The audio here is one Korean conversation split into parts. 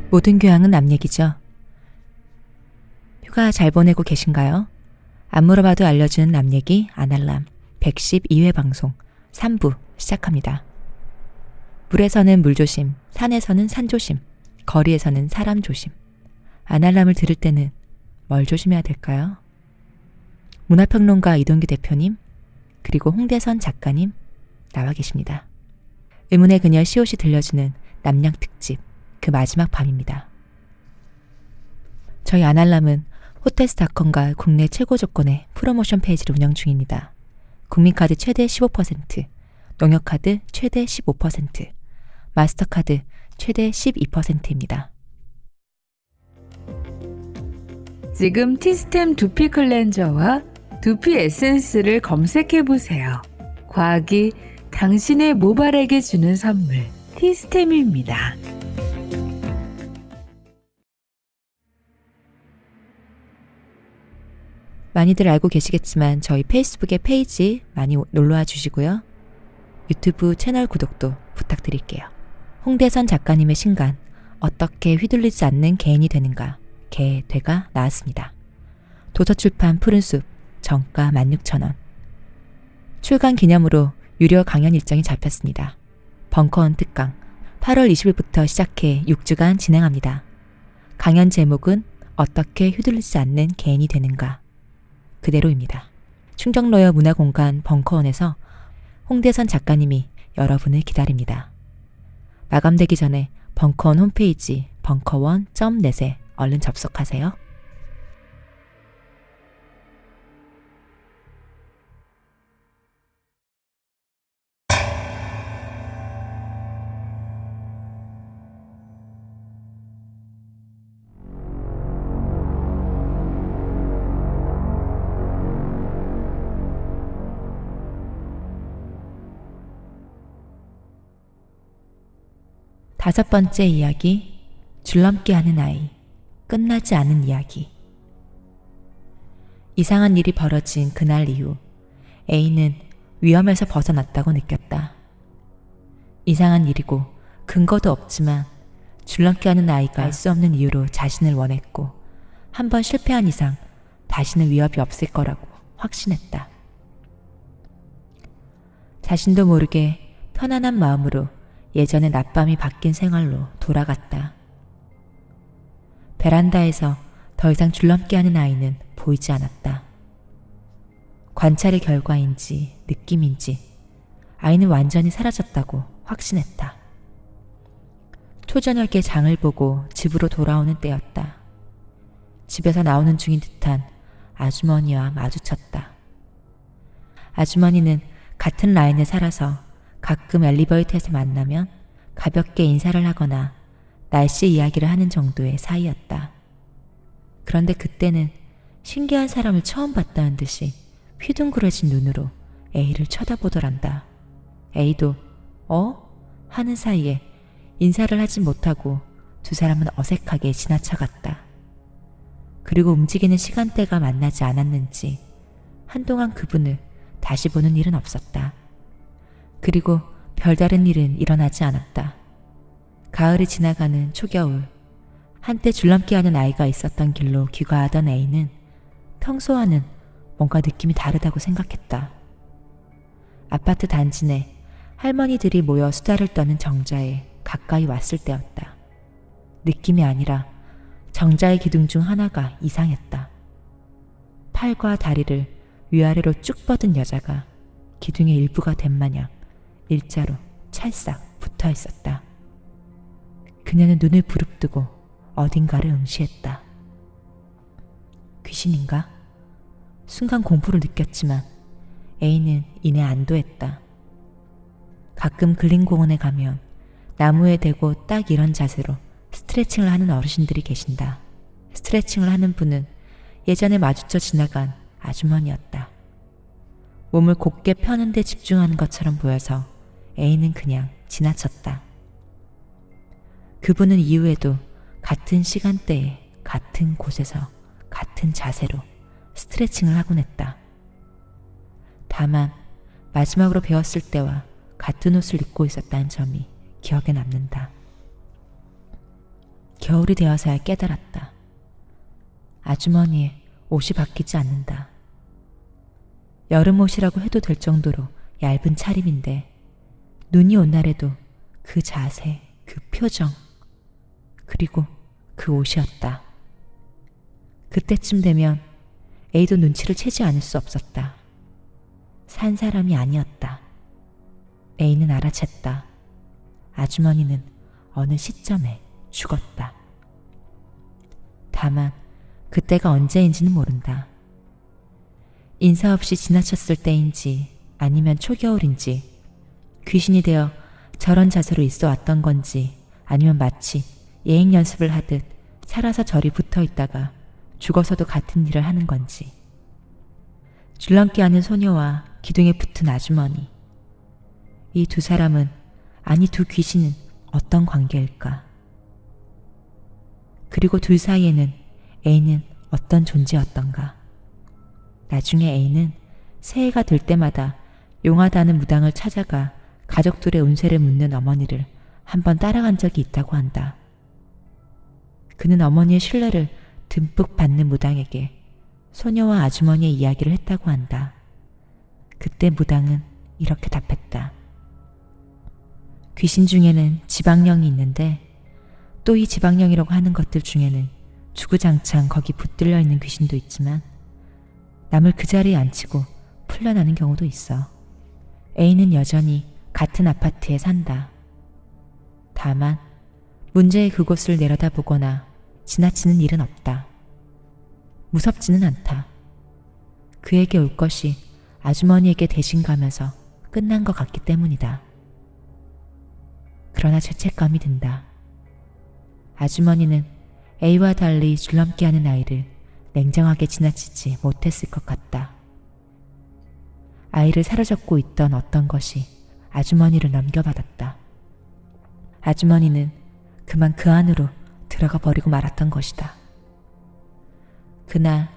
모든 교양은 남 얘기죠. 휴가 잘 보내고 계신가요? 안 물어봐도 알려주는 남 얘기 아날람 112회 방송 3부 시작합니다. 물에서는 물조심, 산에서는 산조심, 거리에서는 사람 조심. 아날람을 들을 때는 뭘 조심해야 될까요? 문화평론가 이동규 대표님, 그리고 홍대선 작가님 나와 계십니다. 의문의 그녀 시옷이 들려주는 남양 특집 그 마지막 밤입니다. 저희 아날람은 호텔스닷컴과 국내 최고 조건의 프로모션 페이지를 운영 중입니다. 국민카드 최대 15%, 농협카드 최대 15%, 마스터카드 최대 12%입니다. 지금 티스템 두피 클렌저와 두피 에센스를 검색해보세요. 과학이 당신의 모발에게 주는 선물, 티스템입니다. 많이들 알고 계시겠지만 저희 페이스북의 페이지 많이 놀러와 주시고요. 유튜브 채널 구독도 부탁드릴게요. 홍대선 작가님의 신간 어떻게 휘둘리지 않는 개인이 되는가 개되가 나왔습니다. 도서출판 푸른숲 정가 16,000원. 출간 기념으로 유료 강연 일정이 잡혔습니다. 벙커원 특강 8월 20일부터 시작해 6주간 진행합니다. 강연 제목은 어떻게 휘둘리지 않는 개인이 되는가 그대로입니다. 충정로역 문화공간 벙커원에서 홍대선 작가님이 여러분을 기다립니다. 마감되기 전에 벙커원 홈페이지 벙커원.net에 얼른 접속하세요. 다섯 번째 이야기, 줄넘기 하는 아이, 끝나지 않은 이야기. 이상한 일이 벌어진 그날 이후 A는 위험에서 벗어났다고 느꼈다. 이상한 일이고 근거도 없지만 줄넘기 하는 아이가 알 수 없는 이유로 자신을 원했고 한 번 실패한 이상 다시는 위협이 없을 거라고 확신했다. 자신도 모르게 편안한 마음으로 예전의 낮밤이 바뀐 생활로 돌아갔다. 베란다에서 더 이상 줄넘기 하는 아이는 보이지 않았다. 관찰의 결과인지 느낌인지 아이는 완전히 사라졌다고 확신했다. 초저녁에 장을 보고 집으로 돌아오는 때였다. 집에서 나오는 중인 듯한 아주머니와 마주쳤다. 아주머니는 같은 라인에 살아서 가끔 엘리베이터에서 만나면 가볍게 인사를 하거나 날씨 이야기를 하는 정도의 사이였다. 그런데 그때는 신기한 사람을 처음 봤다는 듯이 휘둥그레진 눈으로 A를 쳐다보더란다. A도 하는 사이에 인사를 하지 못하고 두 사람은 어색하게 지나쳐갔다. 그리고 움직이는 시간대가 만나지 않았는지 한동안 그분을 다시 보는 일은 없었다. 그리고 별다른 일은 일어나지 않았다. 가을이 지나가는 초겨울, 한때 줄넘기 하는 아이가 있었던 길로 귀가하던 A는 평소와는 뭔가 느낌이 다르다고 생각했다. 아파트 단지 내 할머니들이 모여 수다를 떠는 정자에 가까이 왔을 때였다. 느낌이 아니라 정자의 기둥 중 하나가 이상했다. 팔과 다리를 위아래로 쭉 뻗은 여자가 기둥의 일부가 된 마냥 일자로 찰싹 붙어 있었다. 그녀는 눈을 부릅뜨고 어딘가를 응시했다. 귀신인가? 순간 공포를 느꼈지만 A는 이내 안도했다. 가끔 근린공원에 가면 나무에 대고 딱 이런 자세로 스트레칭을 하는 어르신들이 계신다. 스트레칭을 하는 분은 예전에 마주쳐 지나간 아주머니였다. 몸을 곧게 펴는 데 집중하는 것처럼 보여서 A는 그냥 지나쳤다. 그분은 이후에도 같은 시간대에 같은 곳에서 같은 자세로 스트레칭을 하곤 했다. 다만 마지막으로 배웠을 때와 같은 옷을 입고 있었다는 점이 기억에 남는다. 겨울이 되어서야 깨달았다. 아주머니의 옷이 바뀌지 않는다. 여름 옷이라고 해도 될 정도로 얇은 차림인데 눈이 온 날에도 그 자세, 그 표정, 그리고 그 옷이었다. 그때쯤 되면 A도 눈치를 채지 않을 수 없었다. 산 사람이 아니었다. A는 알아챘다. 아주머니는 어느 시점에 죽었다. 다만 그때가 언제인지는 모른다. 인사 없이 지나쳤을 때인지 아니면 초겨울인지 귀신이 되어 저런 자세로 있어 왔던 건지 아니면 마치 예행 연습을 하듯 살아서 저리 붙어 있다가 죽어서도 같은 일을 하는 건지. 줄넘기 하는 소녀와 기둥에 붙은 아주머니. 이 두 사람은, 아니 두 귀신은 어떤 관계일까? 그리고 둘 사이에는 A는 어떤 존재였던가? 나중에 A는 새해가 될 때마다 용하다는 무당을 찾아가 가족들의 운세를 묻는 어머니를 한번 따라간 적이 있다고 한다. 그는 어머니의 신뢰를 듬뿍 받는 무당에게 소녀와 아주머니의 이야기를 했다고 한다. 그때 무당은 이렇게 답했다. 귀신 중에는 지방령이 있는데 또 이 지방령이라고 하는 것들 중에는 주구장창 거기 붙들려 있는 귀신도 있지만 남을 그 자리에 앉히고 풀려나는 경우도 있어. A는 여전히 같은 아파트에 산다. 다만 문제의 그곳을 내려다보거나 지나치는 일은 없다. 무섭지는 않다. 그에게 올 것이 아주머니에게 대신 가면서 끝난 것 같기 때문이다. 그러나 죄책감이 든다. 아주머니는 A와 달리 줄넘기 하는 아이를 냉정하게 지나치지 못했을 것 같다. 아이를 사로잡고 있던 어떤 것이 아주머니를 넘겨받았다. 아주머니는 그만 그 안으로 들어가 버리고 말았던 것이다. 그날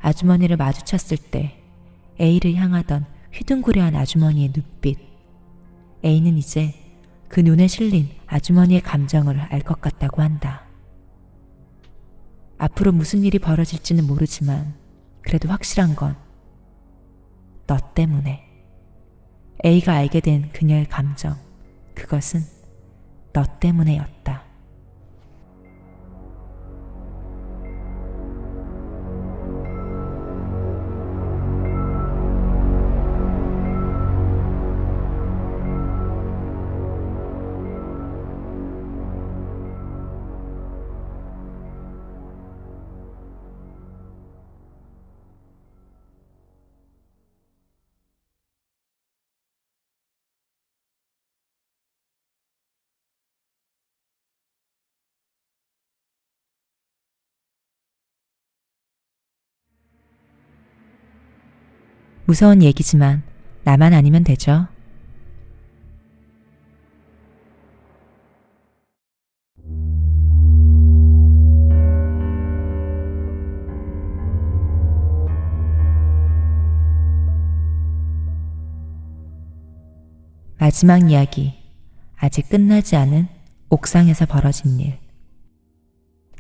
아주머니를 마주쳤을 때 A를 향하던 휘둥그레한 아주머니의 눈빛. A는 이제 그 눈에 실린 아주머니의 감정을 알 것 같다고 한다. 앞으로 무슨 일이 벌어질지는 모르지만 그래도 확실한 건 너 때문에. A가 알게 된 그녀의 감정, 그것은 너 때문에였다. 무서운 얘기지만 나만 아니면 되죠. 마지막 이야기. 아직 끝나지 않은 옥상에서 벌어진 일.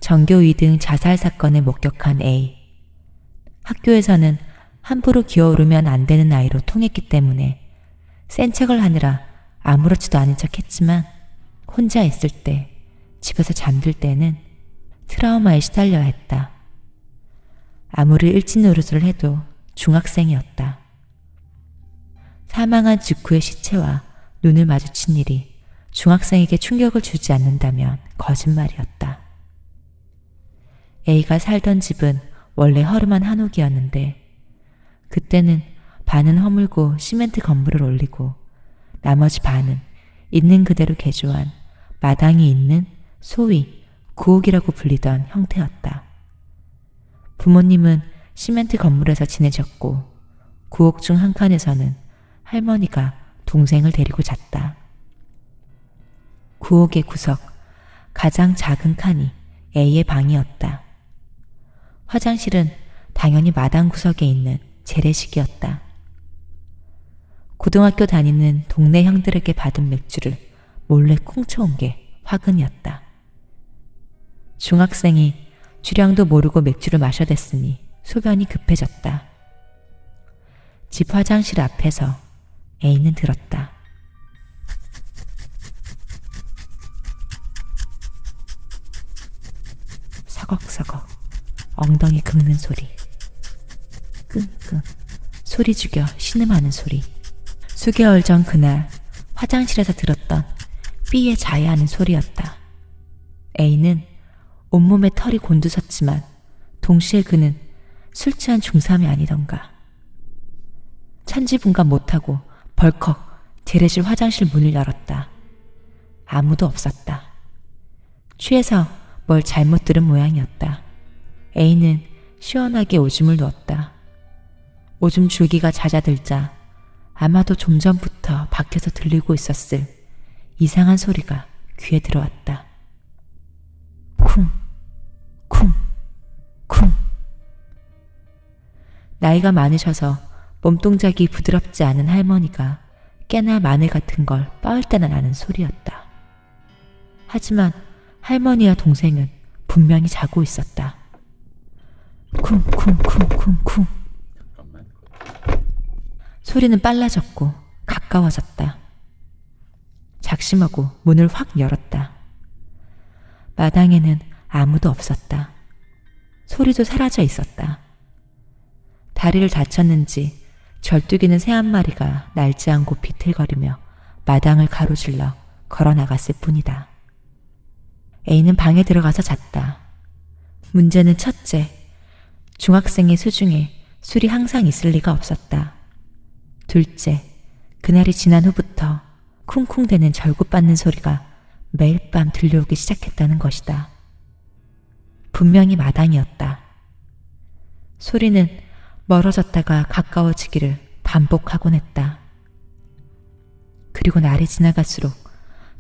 전교 2등 자살 사건을 목격한 A. 학교에서는 함부로 기어오르면 안 되는 아이로 통했기 때문에 센 척을 하느라 아무렇지도 않은 척 했지만 혼자 있을 때, 집에서 잠들 때는 트라우마에 시달려야 했다. 아무리 일진 노릇을 해도 중학생이었다. 사망한 직후의 시체와 눈을 마주친 일이 중학생에게 충격을 주지 않는다면 거짓말이었다. A가 살던 집은 원래 허름한 한옥이었는데 그때는 반은 허물고 시멘트 건물을 올리고 나머지 반은 있는 그대로 개조한 마당이 있는 소위 구옥이라고 불리던 형태였다. 부모님은 시멘트 건물에서 지내셨고 구옥 중 한 칸에서는 할머니가 동생을 데리고 잤다. 구옥의 구석 가장 작은 칸이 A의 방이었다. 화장실은 당연히 마당 구석에 있는 재래식이었다. 고등학교 다니는 동네 형들에게 받은 맥주를 몰래 쿵쳐온 게 화근이었다. 중학생이 주량도 모르고 맥주를 마셔댔으니 소변이 급해졌다. 집 화장실 앞에서 A는 들었다. 서걱서걱 엉덩이 긁는 소리. 끙끙 소리 죽여 신음하는 소리. 수개월 전 그날 화장실에서 들었던 B의 자해하는 소리였다. A는 온몸에 털이 곤두섰지만 동시에 그는 술 취한 중3이 아니던가. 천지분간 못하고 벌컥 재래실 화장실 문을 열었다. 아무도 없었다. 취해서 뭘 잘못 들은 모양이었다. A는 시원하게 오줌을 누었다. 오줌 줄기가 잦아들자 아마도 좀 전부터 밖에서 들리고 있었을 이상한 소리가 귀에 들어왔다. 쿵, 쿵, 쿵. 나이가 많으셔서 몸동작이 부드럽지 않은 할머니가 깨나 마늘 같은 걸 빻을 때나 나는 소리였다. 하지만 할머니와 동생은 분명히 자고 있었다. 쿵, 쿵, 쿵, 쿵, 쿵. 소리는 빨라졌고 가까워졌다. 작심하고 문을 확 열었다. 마당에는 아무도 없었다. 소리도 사라져 있었다. 다리를 다쳤는지 절뚝이는 새 한 마리가 날지 않고 비틀거리며 마당을 가로질러 걸어 나갔을 뿐이다. A는 방에 들어가서 잤다. 문제는 첫째, 중학생의 수중에 술이 항상 있을 리가 없었다. 둘째, 그날이 지난 후부터 쿵쿵대는 절구받는 소리가 매일 밤 들려오기 시작했다는 것이다. 분명히 마당이었다. 소리는 멀어졌다가 가까워지기를 반복하곤 했다. 그리고 날이 지나갈수록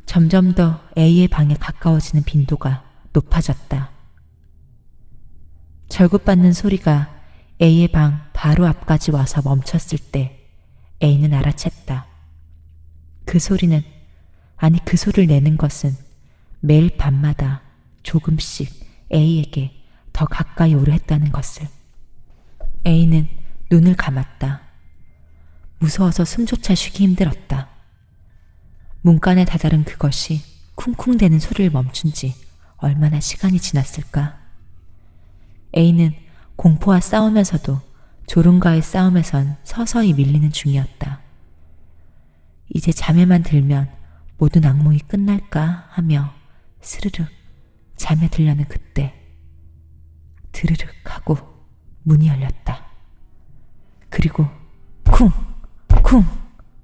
점점 더 A의 방에 가까워지는 빈도가 높아졌다. 절구받는 소리가 A의 방 바로 앞까지 와서 멈췄을 때 A는 알아챘다. 그 소리는, 아니 그 소리를 내는 것은 매일 밤마다 조금씩 A에게 더 가까이 오려 했다는 것을. A는 눈을 감았다. 무서워서 숨조차 쉬기 힘들었다. 문간에 다다른 그것이 쿵쿵대는 소리를 멈춘 지 얼마나 시간이 지났을까. A는 공포와 싸우면서도 졸음과의 싸움에선 서서히 밀리는 중이었다. 이제 잠에만 들면 모든 악몽이 끝날까 하며 스르륵 잠에 들려는 그때 드르륵 하고 문이 열렸다. 그리고 쿵, 쿵,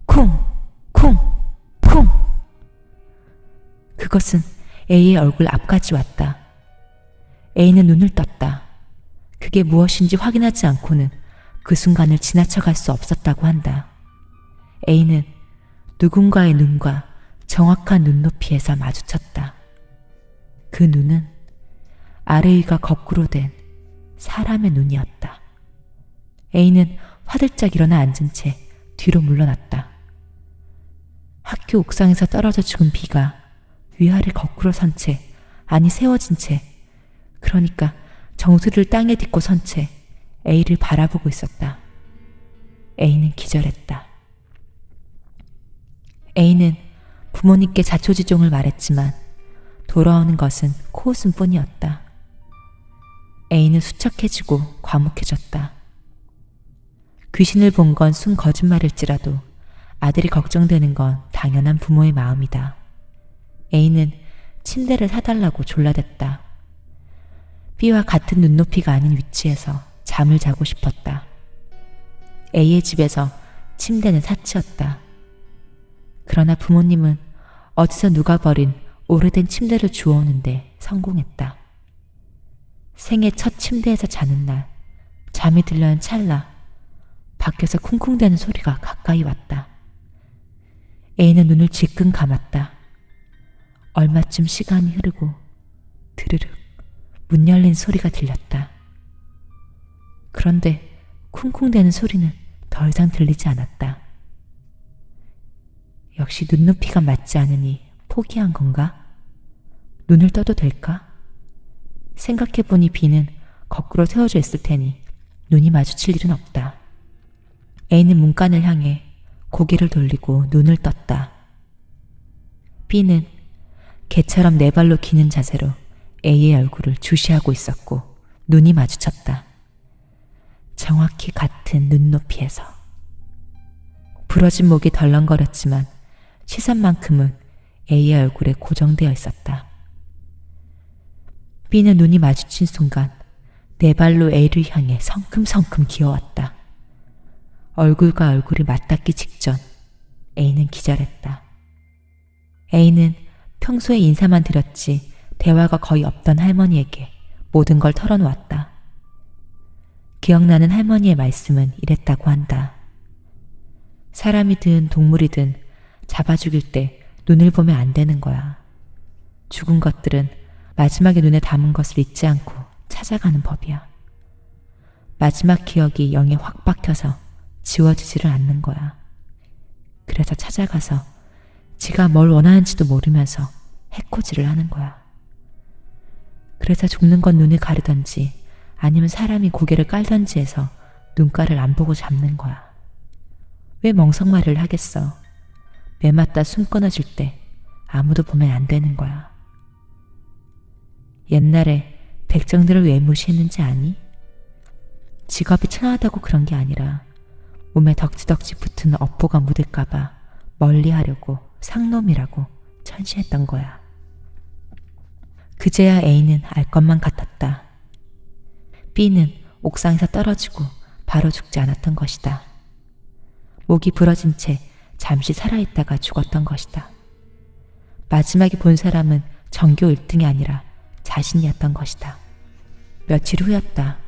쿵, 쿵, 쿵. 그것은 A의 얼굴 앞까지 왔다. A는 눈을 떴다. 그게 무엇인지 확인하지 않고는 그 순간을 지나쳐갈 수 없었다고 한다. A는 누군가의 눈과 정확한 눈높이에서 마주쳤다. 그 눈은 아래 위가 거꾸로 된 사람의 눈이었다. A는 화들짝 일어나 앉은 채 뒤로 물러났다. 학교 옥상에서 떨어져 죽은 B가 위아래 거꾸로 선 채, 아니 세워진 채, 그러니까 정수리를 땅에 딛고 선 채 A를 바라보고 있었다. A는 기절했다. A는 부모님께 자초지종을 말했지만 돌아오는 것은 코웃음뿐이었다. A는 수척해지고 과묵해졌다. 귀신을 본 건 순 거짓말일지라도 아들이 걱정되는 건 당연한 부모의 마음이다. A는 침대를 사달라고 졸라댔다. B와 같은 눈높이가 아닌 위치에서 잠을 자고 싶었다. A의 집에서 침대는 사치였다. 그러나 부모님은 어디서 누가 버린 오래된 침대를 주워오는데 성공했다. 생애 첫 침대에서 자는 날, 잠이 들려는 찰나 밖에서 쿵쿵대는 소리가 가까이 왔다. A는 눈을 질끈 감았다. 얼마쯤 시간이 흐르고 드르륵 문 열린 소리가 들렸다. 그런데 쿵쿵대는 소리는 더 이상 들리지 않았다. 역시 눈높이가 맞지 않으니 포기한 건가? 눈을 떠도 될까? 생각해보니 B는 거꾸로 세워져 있을 테니 눈이 마주칠 일은 없다. A는 문간을 향해 고개를 돌리고 눈을 떴다. B는 개처럼 네 발로 기는 자세로 A의 얼굴을 주시하고 있었고 눈이 마주쳤다. 정확히 같은 눈높이에서. 부러진 목이 덜렁거렸지만 시선만큼은 A의 얼굴에 고정되어 있었다. B는 눈이 마주친 순간 네 발로 A를 향해 성큼성큼 기어왔다. 얼굴과 얼굴이 맞닿기 직전 A는 기절했다. A는 평소에 인사만 드렸지 대화가 거의 없던 할머니에게 모든 걸 털어놓았다. 기억나는 할머니의 말씀은 이랬다고 한다. 사람이든 동물이든 잡아 죽일 때 눈을 보면 안 되는 거야. 죽은 것들은 마지막에 눈에 담은 것을 잊지 않고 찾아가는 법이야. 마지막 기억이 영에 확 박혀서 지워지지를 않는 거야. 그래서 찾아가서 지가 뭘 원하는지도 모르면서 해코지를 하는 거야. 그래서 죽는 건 눈을 가리던지 아니면 사람이 고개를 깔던지 해서 눈가를 안 보고 잡는 거야. 왜 멍석말을 하겠어. 매 맞다 숨 끊어질 때 아무도 보면 안 되는 거야. 옛날에 백정들을 왜 무시했는지 아니? 직업이 천하다고 그런 게 아니라 몸에 덕지덕지 붙은 업보가 묻을까봐 멀리하려고 상놈이라고 천시했던 거야. 그제야 A는 알 것만 같았다. B는 옥상에서 떨어지고 바로 죽지 않았던 것이다. 목이 부러진 채 잠시 살아있다가 죽었던 것이다. 마지막에 본 사람은 전교 1등이 아니라 자신이었던 것이다. 며칠 후였다.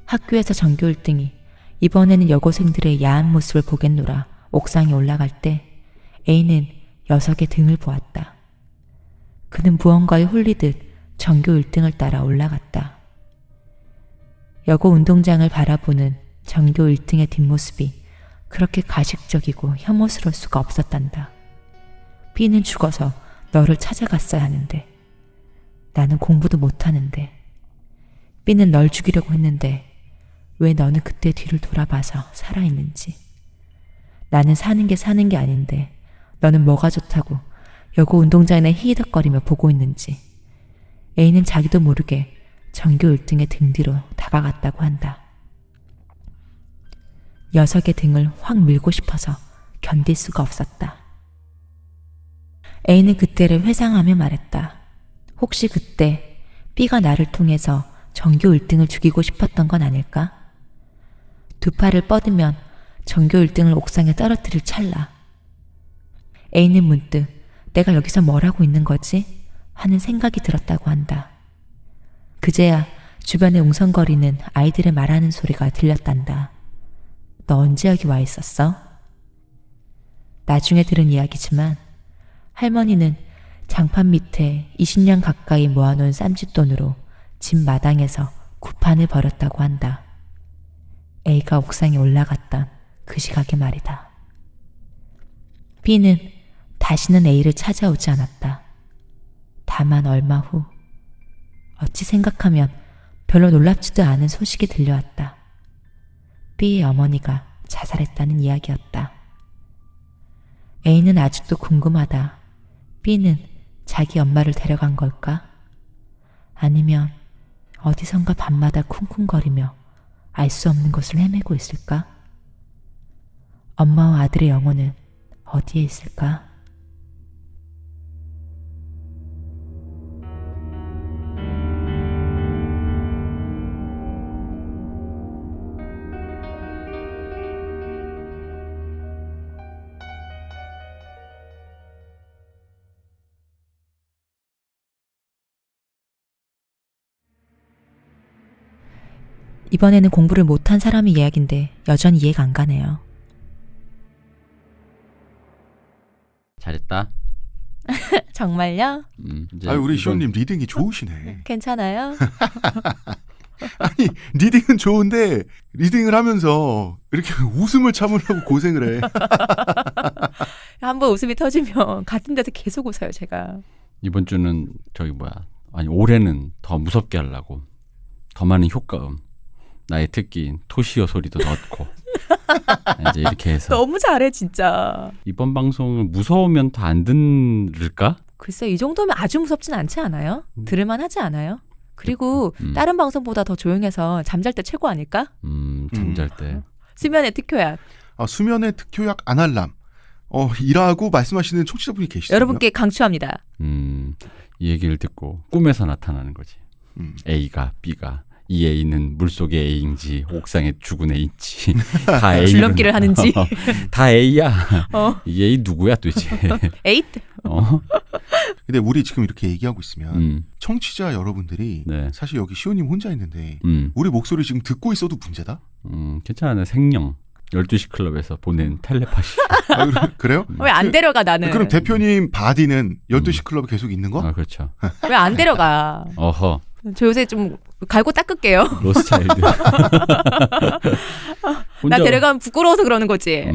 학교에서 전교 1등이 이번에는 여고생들의 야한 모습을 보겠노라 옥상에 올라갈 때 A는 녀석의 등을 보았다. 그는 무언가에 홀리듯 전교 1등을 따라 올라갔다. 여고 운동장을 바라보는 전교 1등의 뒷모습이 그렇게 가식적이고 혐오스러울 수가 없었단다. B는 죽어서 너를 찾아갔어야 하는데 나는 공부도 못하는데 B는 널 죽이려고 했는데 왜 너는 그때 뒤를 돌아봐서 살아있는지. 나는 사는 게 아닌데 너는 뭐가 좋다고 여고 운동장에 히히덕거리며 보고 있는지. A는 자기도 모르게 전교 1등의 등 뒤로 다가갔다고 한다. 녀석의 등을 확 밀고 싶어서 견딜 수가 없었다. A는 그때를 회상하며 말했다. 혹시 그때 B가 나를 통해서 전교 1등을 죽이고 싶었던 건 아닐까? 두 팔을 뻗으면 전교 1등을 옥상에 떨어뜨릴 찰나. A는 문득 내가 여기서 뭘 하고 있는 거지? 하는 생각이 들었다고 한다. 그제야 주변에 웅성거리는 아이들의 말하는 소리가 들렸단다. 너 언제 여기 와 있었어? 나중에 들은 이야기지만 할머니는 장판 밑에 20년 가까이 모아놓은 쌈짓돈으로 집 마당에서 구판을 벌였다고 한다. A가 옥상에 올라갔던 그 시각의 말이다. B는 다시는 A를 찾아오지 않았다. 다만 얼마 후 어찌 생각하면 별로 놀랍지도 않은 소식이 들려왔다. B의 어머니가 자살했다는 이야기였다. A는 아직도 궁금하다. B는 자기 엄마를 데려간 걸까? 아니면 어디선가 밤마다 쿵쿵거리며 알 수 없는 곳을 헤매고 있을까? 엄마와 아들의 영혼은 어디에 있을까? 이번에는 공부를 못한 사람의 이야기인데 여전히 이해가 안 가네요. 잘했다. 정말요? 이제 아유, 우리 이건 시온님 리딩이 좋으시네. 괜찮아요? 아니, 리딩은 좋은데 리딩을 하면서 이렇게 웃음을 참으려고 고생을 해. 한번 웃음이 터지면 같은 데서 계속 웃어요, 제가. 이번 주는 저기 아니 올해는 더 무섭게 하려고 더 많은 효과음, 나의 특기인 토시오 소리도 넣고 이제 이렇게 해서 너무 잘해 진짜. 이번 방송을 무서우면 더 안 듣을까? 글쎄 이 정도면 아주 무섭진 않지 않아요? 들을만 하지 않아요? 그리고 다른 방송보다 더 조용해서 잠잘 때 최고 아닐까? 잠잘 때. 수면의 특효약. 수면의 특효약 아날람. 일하고 말씀하시는 청취자분이 계시죠. 여러분께 강추합니다. 이 얘기를 듣고 꿈에서 나타나는 거지. A가 B가 이 A는 물속의 A인지 옥상에 죽은 A인지 다 A. 줄넘기를 하는지. 다 A야. 이 A 누구야 도대체. 에이트. 근데 우리 지금 이렇게 얘기하고 있으면 청취자 여러분들이 네. 사실 여기 시호님 혼자 있는데 우리 목소리 지금 듣고 있어도 문제다? 괜찮아. 생령 12시 클럽에서 보낸 텔레파시. 그래요? 왜 안 데려가 나는? 그럼 대표님 바디는 12시 클럽에 계속 있는 거? 그렇죠. 왜 안 데려가? 어허. 저 요새 좀 갈고 닦을게요. 로스차일드. 나 데려가면 부끄러워서 그러는 거지.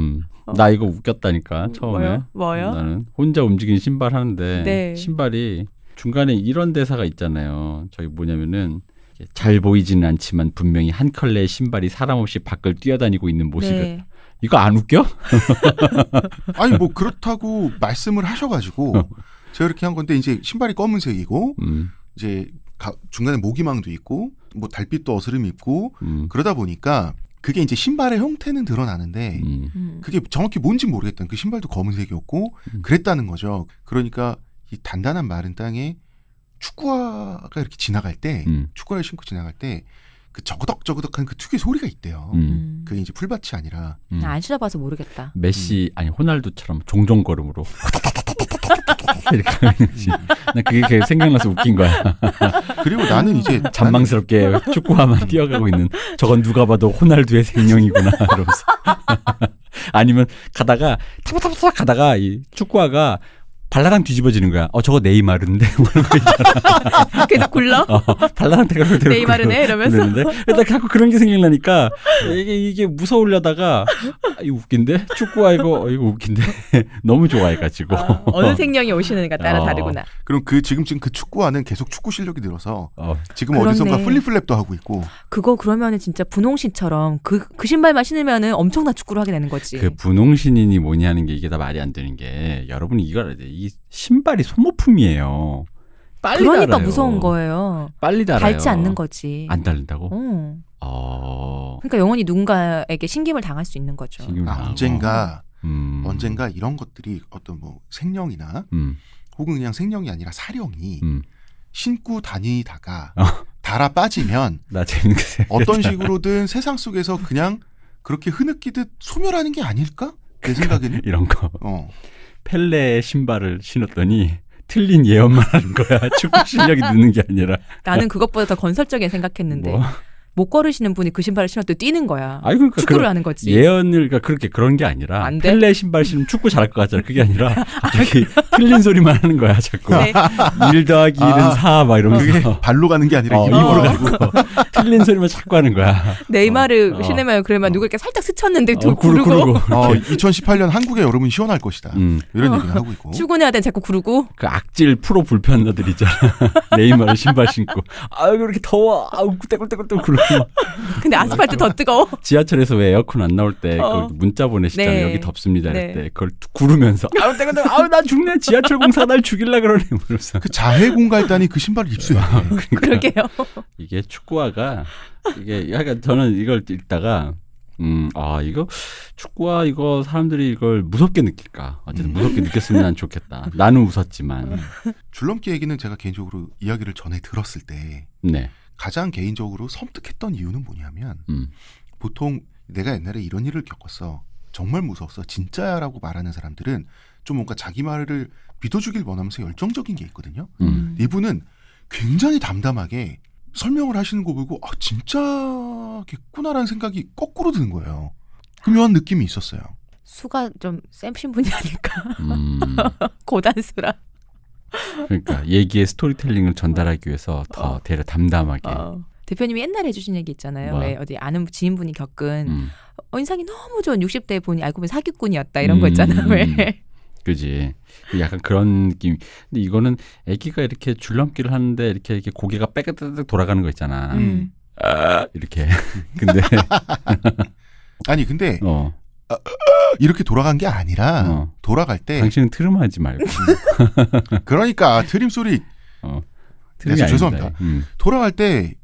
나 이거 웃겼다니까 처음에. 뭐요? 나는 혼자 움직이는 신발 하는데 네. 신발이 중간에 이런 대사가 있잖아요. 저기 뭐냐면은 잘 보이지는 않지만 분명히 한 컬레의 신발이 사람 없이 밖을 뛰어다니고 있는 모습이. 네. 이거 안 웃겨? 아니 뭐 그렇다고 말씀을 하셔가지고 제가 이렇게 한 건데 이제 신발이 검은색이고 이제 중간에 모기망도 있고 뭐 달빛도 어스름이 있고 그러다 보니까 그게 이제 신발의 형태는 드러나는데 그게 정확히 뭔지 모르겠다는 그 신발도 검은색이었고 그랬다는 거죠. 그러니까 이 단단한 마른 땅에 축구화가 이렇게 지나갈 때 축구화를 신고 지나갈 때 그 저거덕저거덕한 그 특유의 소리가 있대요. 그게 이제 풀밭이 아니라. 안 신어봐서 모르겠다. 메시 아니 호날두처럼 종종 걸음으로 이렇게 하는 거지. 나 그게 생각나서 웃긴 거야. 그리고 나는 이제 잔망스럽게 축구화만 뛰어가고 있는 저건 누가 봐도 호날두의 생명이구나 이러면서. 아니면 가다가 타바타바타 가다가 이 축구화가 발라당 뒤집어지는 거야. 저거 네이마르인데? 계속 굴러? 발라당 대가로 네이마르네? 이러면서. 일단 자꾸 그런 게 생각나니까 이게 무서우려다가 이거 웃긴데? 축구화 이거 웃긴데? 너무 좋아해가지고. 어느 생명이 오시는가 따라 다르구나. 그럼 지금 그 축구화는 계속 축구 실력이 늘어서 지금 그렇네. 어디선가 플립플랩도 하고 있고. 그거 그러면은 진짜 분홍신처럼 그 신발만 신으면은 엄청난 축구를 하게 되는 거지. 그 분홍신인이 뭐니 하는 게 이게 다 말이 안 되는 게 여러분이 이걸 알아야 돼. 이 신발이 소모품이에요. 빨리 그러니까 달아요. 무서운 거예요. 빨리 달아요. 닮지 않는 거지. 안 달린다고? 그러니까 영원히 누군가에게 신김을 당할 수 있는 거죠. 언젠가 이런 것들이 어떤 뭐 생령이나 혹은 그냥 생령이 아니라 사령이 신고 다니다가 달아 빠지면 나 재밌게 생각했다. 어떤 식으로든 세상 속에서 그냥 그렇게 흐느끼듯 소멸하는 게 아닐까? 내 생각에는. 이런 거. 펠레의 신발을 신었더니 틀린 예언만 하는 거야. 축구 실력이 느는 게 아니라. 나는 그것보다 더 건설적인 생각했는데 뭐? 못 걸으시는 분이 그 신발을 신을 때 뛰는 거야. 아니, 그러니까 축구를 하는 거지. 예언을 그렇게 그런 게 아니라 안 돼? 펠레 신발 신으면 축구 잘할 것 같잖아. 그게 아니라 갑자기 틀린 소리만 하는 거야. 자꾸. 네. 1 더하기 1은 4 막 이러면서. 발로 가는 게 아니라 입으로 가고 틀린 소리만 자꾸 하는 거야. 네이마르 신으면 그러면 누구 이렇게 살짝 스쳤는데 구르고. 2018년 한국의 여름은 시원할 것이다. 이런 얘기를 하고 있고. 출근해야 돼 자꾸 구르고. 그 악질 프로 불편러들 있잖아. 네이마르 신발 신고. 아유 그렇게 더워. 아우 떼굴떼굴떼굴 구르고. 근데 아스팔트 더 뜨거워. 지하철에서 왜 에어컨 안 나올 때 그 문자 보내시잖아요. 네. 여기 덥습니다. 네. 이럴 때 그걸 구르면서 아우 떼굴떼굴 아우 나 죽네. 지하철 공사가 날 죽일라 그러네. 그러면서. 그 자해 공갈단이 그 신발을 입수해야 돼. 그러게요. 이게 축구화가 이게 약간 저는 이걸 읽다가 이거 축구화 이거 사람들이 이걸 무섭게 느낄까? 어쨌든 무섭게 느꼈으면 난 좋겠다. 나는 웃었지만. 줄넘기 얘기는 제가 개인적으로 이야기를 전에 들었을 때 네. 가장 개인적으로 섬뜩했던 이유는 뭐냐면 보통 내가 옛날에 이런 일을 겪었어. 정말 무서웠어. 진짜야라고 말하는 사람들은 좀 뭔가 자기 말을 믿어주길 원하면서 열정적인 게 있거든요. 이분은 굉장히 담담하게 설명을 하시는 거 보고 진짜겠구나라는 생각이 거꾸로 드는 거예요. 그 묘한 느낌이 있었어요. 수가 좀 쌤신 분이 아닐까. 고단수라. 그러니까 얘기의 스토리텔링을 전달하기 위해서 더 대려 담담하게. 대표님이 옛날에 해주신 얘기 있잖아요. 뭐? 왜 어디 아는 지인분이 겪은 인상이 너무 좋은 60대 분이 알고 보면 사기꾼이었다 이런 거 있잖아요. 왜? 그지. 약간 그런 느낌. 근데 이거는 아기가 이렇게 줄넘기를 하는데 이렇게 고개가 빼끗 돌아가는 거 있잖아. 이렇게. 근데 아니 근데 어. 이렇게 돌아간 게 아니라 돌아갈 때 당신은 트림하지 말고. 그러니까 트림 소리 트림이 네, 죄송합니다. 아닙니다. 돌아갈 때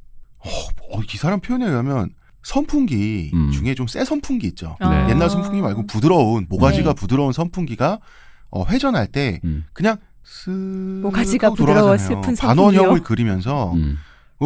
이 사람 표현에 의하면 선풍기 중에 좀 새 선풍기 있죠. 네. 옛날 선풍기 말고 부드러운 모가지가 네. 부드러운 선풍기가 회전할 때 그냥 쓱 모가지가 하고 부드러워 돌아가잖아요. 슬픈 선풍기요? 반원형을 그리면서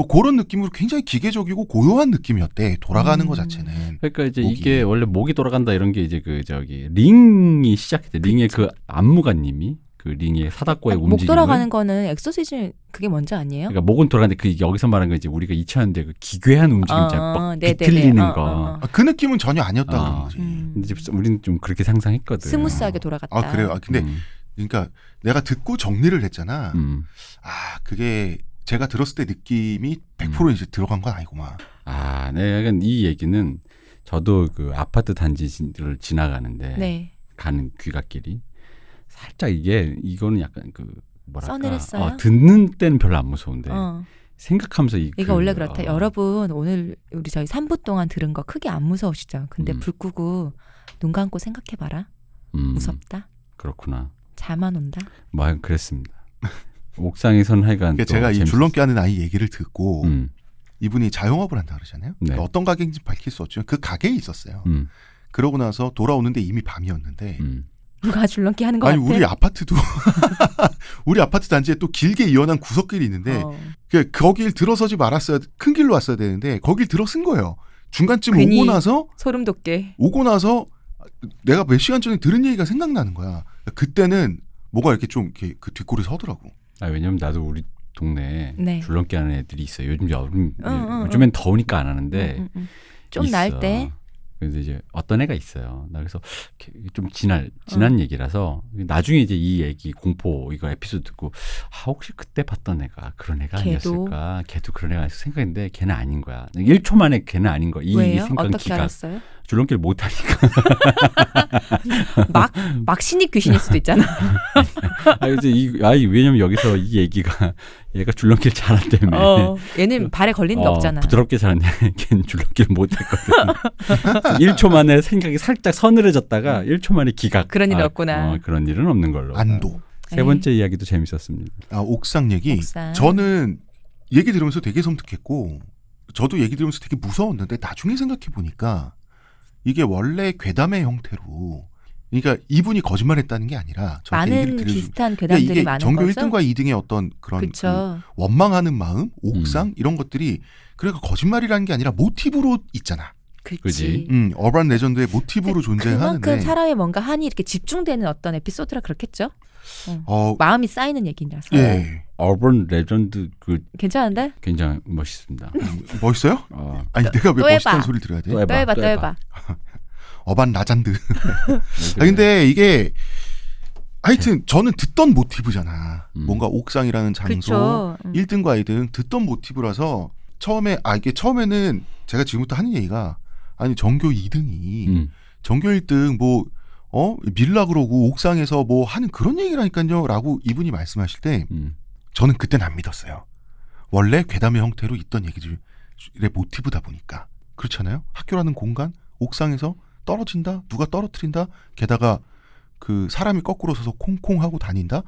그런 느낌으로 굉장히 기계적이고 고요한 느낌이었대. 돌아가는 것 자체는. 그러니까 이제 목이. 이게 원래 목이 돌아간다 이런 게 이제 그 저기 링이 시작했대. 링의 그 안무가님이 그 링의 사다코의 목 움직임을. 돌아가는 거는 엑소시즘 그게 먼저 아니에요? 그러니까 목은 돌아가는데 그 여기서 말하는 건 이제 우리가 2000년대 그 기괴한 움직임 있잖아. 막 네네네. 비틀리는 거. 그 느낌은 전혀 아니었다 그런 아. 거지. 근데 이제 우리는 좀 그렇게 상상했거든. 스무스하게 돌아갔다. 아 그래요. 근데 그러니까 내가 듣고 정리를 했잖아. 그게 제가 들었을 때 느낌이 100% 이제 들어간 건 아니구만. 아, 네, 약간 이 얘기는 저도 그 아파트 단지를 지나가는데 네. 가는 귀갓길이 살짝 이거는 약간 그 뭐랄까 서늘했어요? 듣는 때는 별로 안 무서운데 생각하면서 이거 원래 그렇다. 여러분 오늘 우리 저희 3부 동안 들은 거 크게 안 무서우시죠? 근데 불 끄고 눈 감고 생각해봐라. 무섭다. 그렇구나. 잠안 온다. 뭐 그랬습니다. 옥상에선 하여간 그러니까 제가 이 줄넘기 하는 아이 얘기를 듣고 이분이 자영업을 한다 그러잖아요. 네. 그러니까 어떤 가게인지 밝힐 수 없지만 그 가게에 있었어요. 그러고 나서 돌아오는데 이미 밤이었는데 누가 줄넘기 하는 거 아니 같아? 우리 아파트도 우리 아파트 단지에 또 길게 이어난 구석길이 있는데 거길 들어서지 말았어야 큰 길로 왔어야 되는데 거길 들어선 거예요. 중간쯤 괜히 오고 나서 소름 돋게. 내가 몇 시간 전에 들은 얘기가 생각나는 거야. 그때는 뭐가 이렇게 좀 이렇게 그 뒷골이 서더라고. 왜냐면 나도 우리 동네에 네. 줄넘기 하는 애들이 있어요. 요즘엔 더우니까 안 하는데 좀 있어. 날 때. 그래서 이제 어떤 애가 있어요. 나 그래서 좀 지난 얘기라서 나중에 이제 이 얘기 공포 이거 에피소드 듣고 혹시 그때 봤던 애가 그런 애가 아니었을까? 걔도 그런 애가 생각했는데 걔는 아닌 거야. 1초 만에 걔는 아닌 거야. 이 왜요? 생각 어떻게 기가 알았어요? 줄넘기를 못 하니까. 막 신입 귀신일 수도 있잖아. 왜냐면 여기서 이 얘기가 얘가 줄넘기를 잘한다며. 얘는 발에 걸리는 게 없잖아. 부드럽게 잘하는데 걔는 줄넘기를 못 했거든. 1초 만에 생각이 살짝 서늘해졌다가 1초 만에 기각. 그런 일이 없구나. 그런 일은 없는 걸로. 안도. 세 번째 이야기도 재밌었습니다. 옥상 얘기. 옥상. 저는 얘기 들으면서 되게 섬뜩했고 저도 얘기 들으면서 되게 무서웠는데 나중에 생각해 보니까 이게 원래 괴담의 형태로 그러니까 이분이 거짓말했다는 게 아니라 많은 비슷한 괴담들이 이게 많은 전교 거죠? 1등과 2등의 어떤 그런 그쵸. 그 원망하는 마음, 옥상 이런 것들이 그러니까 거짓말이라는 게 아니라 모티브로 있잖아. 그치? 어반 레전드의 모티브로 존재하는데 그만큼 사람의 뭔가 한이 이렇게 집중되는 어떤 에피소드라 그렇겠죠? 마음이 쌓이는 얘기라서. 예. 어반 레전드 괜찮은데? 굉장히 멋있습니다. 멋있어요? 아니 내가 왜 또 멋있다는 해봐. 소리를 들어야 돼? 또 해봐. 어반 라잔드. 근데 이게 하여튼 저는 듣던 모티브잖아. 뭔가 옥상이라는 장소, 그쵸. 1등과 2등 듣던 모티브라서 처음에는 제가 지금부터 하는 얘기가 아니 전교 2등이 전교 1등 밀라 그러고 옥상에서 뭐 하는 그런 얘기라니까요 라고 이분이 말씀하실 때 저는 그때는 안 믿었어요. 원래 괴담의 형태로 있던 얘기들의 모티브다 보니까. 그렇잖아요. 학교라는 공간 옥상에서 떨어진다 누가 떨어뜨린다 게다가 그 사람이 거꾸로 서서 콩콩 하고 다닌다.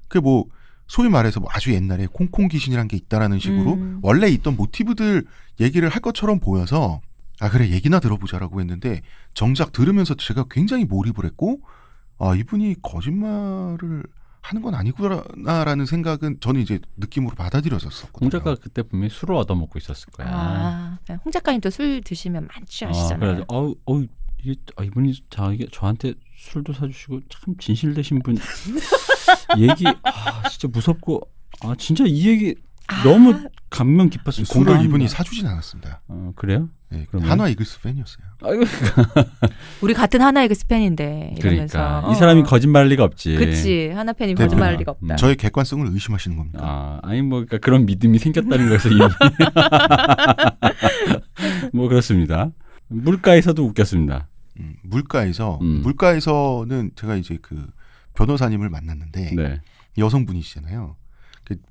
그게 뭐 소위 말해서 뭐 아주 옛날에 콩콩 귀신이란 게 있다라는 식으로 원래 있던 모티브들 얘기를 할 것처럼 보여서 그래 얘기나 들어보자라고 했는데 정작 들으면서 제가 굉장히 몰입을 했고 이분이 거짓말을 하는 건 아니구나라는 생각은 저는 이제 느낌으로 받아들여졌었거든요. 홍 작가 그때 분명히 술을 얻어먹고 있었을 거야. 홍 작가님도 술 드시면 만취하시잖아요. 그래서 이분이 저한테 술도 사주시고 참 진실되신 분 얘기 진짜 무섭고 진짜 이 얘기 너무 감명 깊었어요. 술을 이분이 사주진 않았습니다. 그래요? 네, 한화 이글스 팬이었어요. 우리 같은 하나 이글스 팬인데 이러면서. 그러니까 이 사람이 거짓말할 리가 없지. 그치. 하나 팬이 거짓말할 리가 없다. 저의 객관성을 의심하시는 겁니다. 그러니까 그런 믿음이 생겼다는 거에서 이미 뭐 그렇습니다. 물가에서도 웃겼습니다. 물가에서는 제가 이제 그 변호사님을 만났는데 네. 여성분이시잖아요.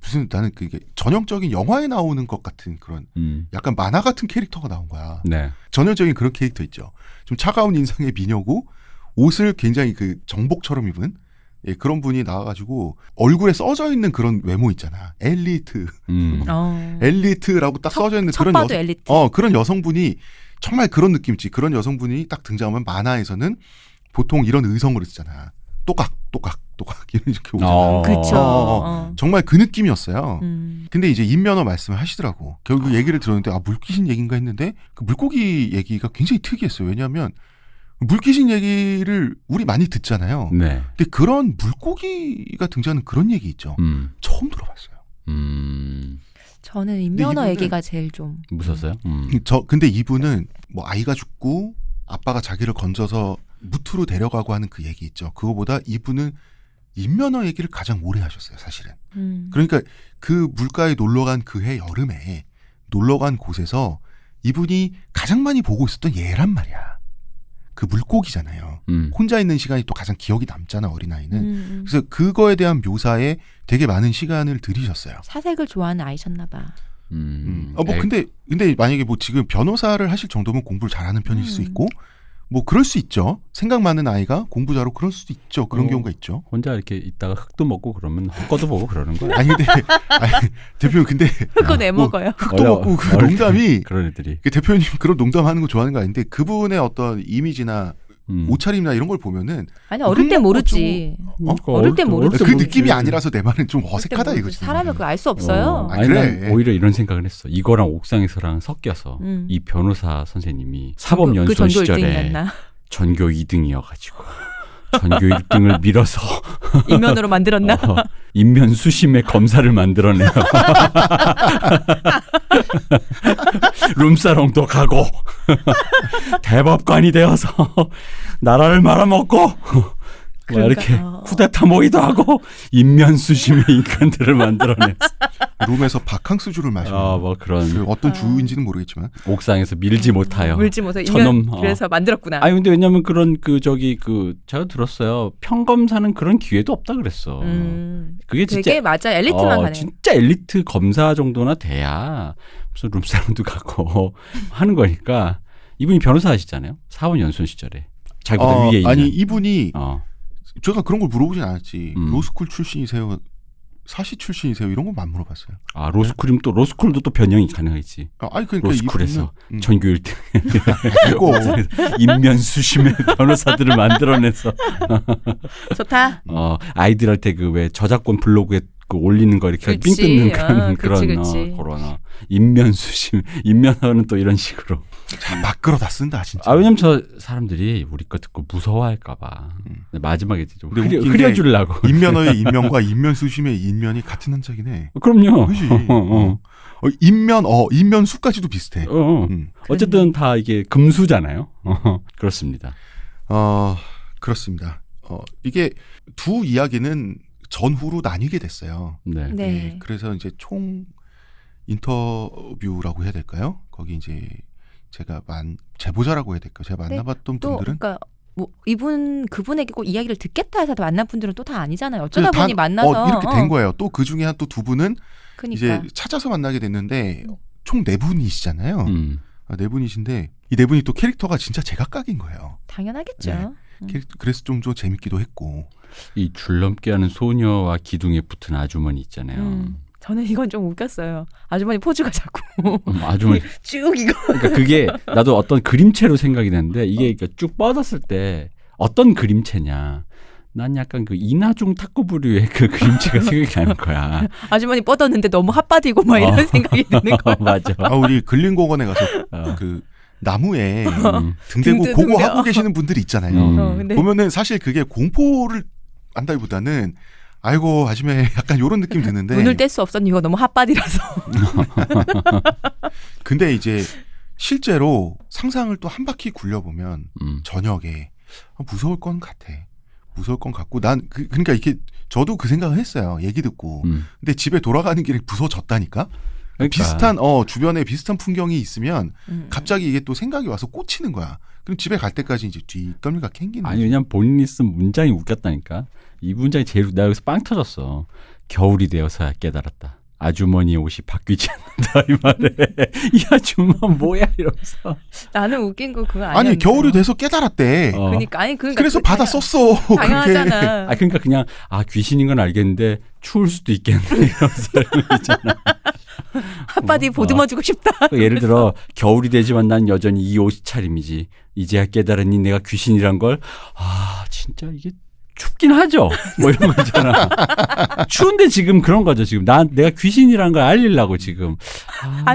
무슨 나는 그게 전형적인 영화에 나오는 것 같은 그런 약간 만화 같은 캐릭터가 나온 거야. 네. 전형적인 그런 캐릭터 있죠. 좀 차가운 인상의 미녀고 옷을 굉장히 그 정복처럼 입은 예, 그런 분이 나와가지고 얼굴에 써져 있는 그런 외모 있잖아. 엘리트. 엘리트라고 딱 써져 있는 첫 그런 봐도 엘리트. 그런 여성분이 정말 그런 느낌이지. 그런 여성분이 딱 등장하면 만화에서는 보통 이런 의성어를 쓰잖아. 또각 이렇게 오잖아. 그쵸. 정말 그 느낌이었어요. 음. 근데 이제 인면허 말씀을 하시더라고. 결국 얘기를 들었는데 물귀신 얘기인가 했는데 그 물고기 얘기가 굉장히 특이했어요. 왜냐하면 물귀신 얘기를 우리 많이 듣잖아요. 네. 근데 그런 물고기가 등장하는 그런 얘기 있죠. 처음 들어봤어요. 저는 인면허 이분은- 얘기가 제일 좀 무섭어요? 근데 이분은 뭐 아이가 죽고 아빠가 자기를 건져서 무트로 데려가고 하는 그 얘기 있죠. 그거보다 이분은 인면허 얘기를 가장 오래 하셨어요, 사실은. 그러니까 그 물가에 놀러간 그해 여름에 놀러간 곳에서 이분이 가장 많이 보고 있었던 얘란 말이야. 그 물고기잖아요. 혼자 있는 시간이 또 가장 기억이 남잖아, 어린아이는. 그래서 그거에 대한 묘사에 되게 많은 시간을 들이셨어요. 사색을 좋아하는 아이셨나 봐. 근데 만약에 뭐 지금 변호사를 하실 정도면 공부를 잘하는 편일 수 있고, 뭐 그럴 수 있죠. 생각 많은 아이가 공부 잘하고 그럴 수도 있죠. 그런 경우가 있죠. 혼자 이렇게 있다가 흙도 먹고 그러면 헛거도 보고 그러는 거야. 아니 근데 대표님 근데 그거 내 먹어요. 흙도 먹고 그 농담이 그런 애들이. 그 대표님 그런 농담하는 거 좋아하는 거 아닌데 그분의 어떤 이미지나 옷차림이나 이런 걸 보면은 아니 어릴 때 흙 먹고 모르지. 어릴 때 모르지. 그 느낌이 아니라서 내 말은 좀 어색하다 이거지. 사람을 그거 알 수 없어요. 아, 아니 그래. 난 오히려 이런 생각을 했어. 이거랑 옥상에서랑 섞여서 이 변호사 선생님이 사법 연수원 그 전교 시절에 1등이었나? 전교 2등이어가지고 전교 1등을 밀어서 인면으로 만들었나? 인면 수심의 검사를 만들어내요. 룸사롱도 가고 대법관이 되어서 나라를 말아먹고 뭐 이렇게 쿠데타 모의도 하고 인면 수심의 인간들을 만들어내서 룸에서 바캉스주를 마시는 뭐 그런 그 어떤 주인지는 모르겠지만 옥상에서 밀지 못하여 물지 못해. 저놈, 인면 그래서 만들었구나. 아니 근데 왜냐면 그런 제가 들었어요. 평검사는 그런 기회도 없다 그랬어. 그게 진짜 되게 맞아. 엘리트만 가네. 진짜 엘리트 검사 정도나 돼야 무슨 룸사롱도 가고 하는 거니까. 이분이 변호사 하시잖아요. 사법연수원 시절에 자기보다 위에 있는. 아니 이분이 제가 그런 걸 물어보진 않았지. 로스쿨 출신이세요? 사시 출신이세요? 이런 건 안 물어봤어요. 아 로스쿨이면 또 로스쿨도 또 변형이 가능하지. 아니 그러니까 로스쿨에서 이분은, 전교 1등 그거 인면 수심의 변호사들을 만들어내서 좋다. 아이들한테 그 왜 저작권 블로그에 그 올리는 거 이렇게 삥 그치. 뜯는 그런 그치. 그런 인면 수심 인면허는 또 이런 식으로 막 끌어다 쓴다 진짜. 왜냐면 저 사람들이 우리 거 듣고 무서워할까봐 마지막에 좀 근데 웃긴 게 흐려주려고 인면허의 인면과 인면 수심의 인면이 같은 한자긴 해. 그럼요. 그지. 인면 수까지도 비슷해. 어쨌든 다 이게 금수잖아요. 그렇습니다. 그렇습니다. 이게 두 이야기는 전후로 나뉘게 됐어요. 네. 네. 예, 그래서 이제 총 인터뷰라고 해야 될까요? 거기 이제 제가 제보자라고 해야 될까요? 제가 만나봤던 또 분들은 그러니까 뭐 그분에게 꼭 이야기를 듣겠다 해서 만난 분들은 또 다 아니잖아요. 어쩌다 보니 만나서 이렇게 된 거예요. 또 그 중에 또 두 분은 그러니까. 이제 찾아서 만나게 됐는데 총 4분이시잖아요. 4분이신데 이 4분이 또 캐릭터가 진짜 제각각인 거예요. 당연하겠죠. 그래서 좀 재밌기도 했고. 이 줄넘기 하는 소녀와 기둥에 붙은 아주머니 있잖아요. 저는 이건 좀 웃겼어요. 아주머니 포즈가 자꾸 아주머니 쭉 이거. 그러니까 그게 나도 어떤 그림체로 생각이 되는데 이게 그러니까 쭉 뻗었을 때 어떤 그림체냐. 난 약간 그 이나중 탁구부류의 그 그림체가 생각이 나는 거야. 아주머니 뻗었는데 너무 핫바디고 막 이런 생각이 드는 거야. 맞아. 우리 근린공원에 가서 그 나무에 등 대고 등 그거 대고. 하고 계시는 분들이 있잖아요. 근데 보면은 사실 그게 공포를 한다기보다는 아이고 아줌마 약간 이런 느낌 드는데 눈을 뗄 수 없었니 이거 너무 핫바디라서. 근데 이제 실제로 상상을 또 한 바퀴 굴려보면 저녁에 무서울 건 같아. 무서울 건 같고 난 그러니까 이렇게 저도 그 생각을 했어요. 얘기 듣고. 근데 집에 돌아가는 길에 무서워졌다니까. 그러니까. 비슷한 주변에 비슷한 풍경이 있으면 갑자기 이게 또 생각이 와서 꽂히는 거야. 그럼 집에 갈 때까지 이제 뒷덜미가 캥기는 아니 거지. 왜냐면 본인이 쓴 문장이 웃겼다니까. 이 문장이 제일 내가 여기서 빵 터졌어. 겨울이 되어서야 깨달았다. 아주머니의 옷이 바뀌지 않는다 이 말에. 이 아줌마 뭐야 이러면서. 나는 웃긴 거 그거 아니야. 아니 겨울이 돼서 깨달았대. 그러니까 아니 그래서 받아 썼어. 그게. 당연하잖아. 그러니까 그냥 귀신인 건 알겠는데 추울 수도 있겠네 이러면서 있잖아. 핫바디 보듬어 주고 싶다. 예를 들어 겨울이 되지만 난 여전히 이 옷 차림이지. 이제야 깨달으니 내가 귀신이란 걸. 진짜 이게 춥긴 하죠. 뭐 이런 거 있잖아. 추운데 지금 그런 거죠. 지금 내가 귀신이란 걸 알리려고 지금.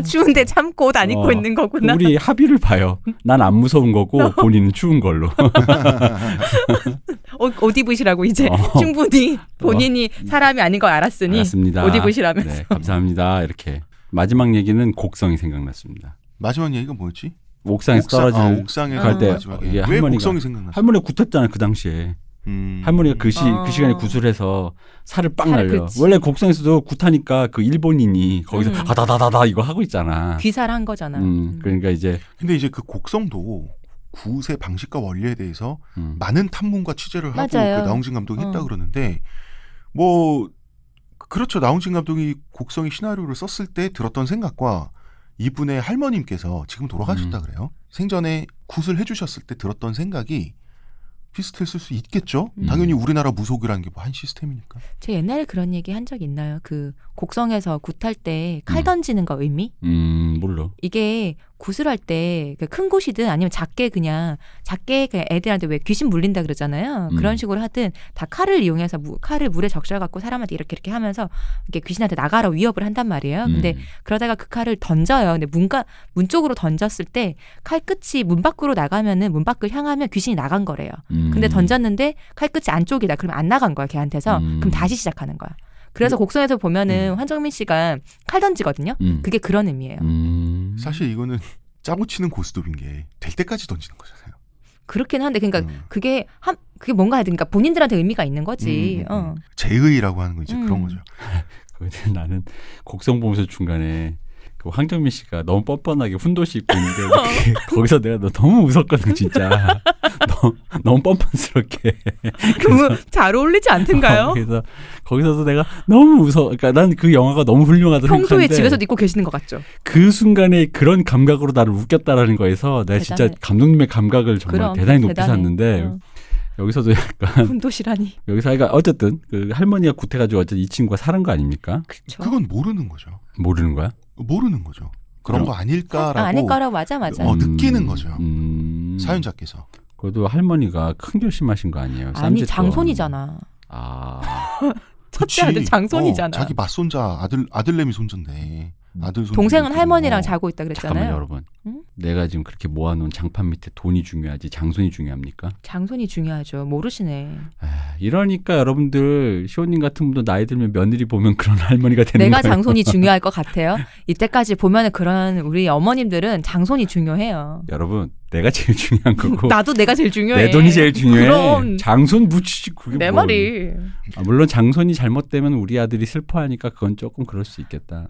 추운데 참고 옷 안 입고 있는 거구나. 우리 합의를 봐요. 난 안 무서운 거고 본인은 추운 걸로. 옷 입으시라고 이제 충분히 본인이 사람이 아닌 거 알았으니 알았습니다. 옷 입으시라면서. 네, 감사합니다. 이렇게. 마지막 얘기는 곡성이 생각났습니다. 마지막 얘기가 뭐였지? 옥상에서 떨어질 옥상에 갈 때 마지막에. 이게 왜 할머니가- 곡성이 생각났어? 할머니가 굿했잖아요. 그 당시에. 할머니가 그 시간에 구슬해서 살을 빵 살을 날려. 긋지. 원래 곡성에서도 굿하니까 그 일본인이 거기서 다다다다다 이거 하고 있잖아. 귀살한 거잖아. 그러니까 이제 근데 이제 그 곡성도 굿의 방식과 원리에 대해서 음. 많은 탐문과 취재를 하고 그 맞아요. 나홍진 감독이 했다 그러는데 뭐 그렇죠. 나홍진 감독이 곡성의 시나리오를 썼을 때 들었던 생각과 이분의 할머님께서 지금 돌아가셨다 그래요. 생전에 굿을 해주셨을 때 들었던 생각이 비슷했을 수 있겠죠. 당연히 우리나라 무속이라는 게 뭐 한 시스템이니까. 제 옛날에 그런 얘기 한 적 있나요? 그 곡성에서 굿할 때 칼 던지는 거 의미? 몰라. 이게 굿을 할 때 큰 굿이든 아니면 작게 그냥 애들한테 왜 귀신 물린다 그러잖아요. 그런 식으로 하든 다 칼을 이용해서 칼을 물에 적셔갖고 사람한테 이렇게 하면서 이렇게 귀신한테 나가라 위협을 한단 말이에요. 근데 그러다가 그 칼을 던져요. 근데 문 쪽으로 던졌을 때 칼 끝이 문 밖으로 나가면은 문 밖을 향하면 귀신이 나간 거래요. 근데 던졌는데 칼 끝이 안쪽이다. 그러면 안 나간 거야 걔한테서. 그럼 다시 시작하는 거야. 그래서 곡성에서 보면은 환정민 씨가 칼 던지거든요. 그게 그런 의미예요. 사실 이거는 짜고 치는 고스톱인 게 될 때까지 던지는 거잖아요. 그렇긴 한데 그러니까 그게 뭔가 하여튼 그러니까 본인들한테 의미가 있는 거지. 제의라고 하는 건 이제 그런 거죠. 근데 나는 곡성 보면서 중간에 그 황정민 씨가 너무 뻔뻔하게 훈도시 입고 있는데 거기서 내가 너 너무 웃었거든 진짜. 너무 뻔뻔스럽게. 너무 잘 어울리지 않던가요? 그래서 거기서도 내가 너무 웃어. 그러니까 난 그 영화가 너무 훌륭하다 평소에 생각하는데 집에서도 입고 계시는 것 같죠? 그 순간에 그런 감각으로 나를 웃겼다라는 거에서 내가 진짜 대단해. 감독님의 감각을 정말 그럼, 대단히 높이 대단해. 샀는데 여기서도 약간 훈도시라니. 여기서 그러니까 어쨌든 그 할머니가 굿해가지고 어쨌든 이 친구가 살은 거 아닙니까? 그렇죠. 그건 모르는 거죠. 모르는 거야? 모르는 거죠. 그런 거 아닐까라고 아닐 거라고 맞아. 느끼는 거죠. 사연자께서. 그래도 할머니가 큰 결심하신 거 아니에요? 아니 쌈짓돈. 장손이잖아. 첫째 아들 장손이잖아. 자기 맞손자 아들내미 손자인데 아들 손자. 동생은 할머니랑 자고 있다 그랬잖아요. 잠깐만 여러분. 응? 내가 지금 그렇게 모아놓은 장판 밑에 돈이 중요하지 장손이 중요합니까? 장손이 중요하죠. 모르시네. 이러니까 여러분들 시호님 같은 분도 나이 들면 며느리 보면 그런 할머니가 되는 내가 거예요. 장손이 중요할 것 같아요. 이때까지 보면은 그런 우리 어머님들은 장손이 중요해요. 여러분 내가 제일 중요한 거고 나도 내가 제일 중요해. 내 돈이 제일 중요해. 그럼 장손 묻히지 그게 내 뭘. 말이. 물론 장손이 잘못되면 우리 아들이 슬퍼하니까 그건 조금 그럴 수 있겠다.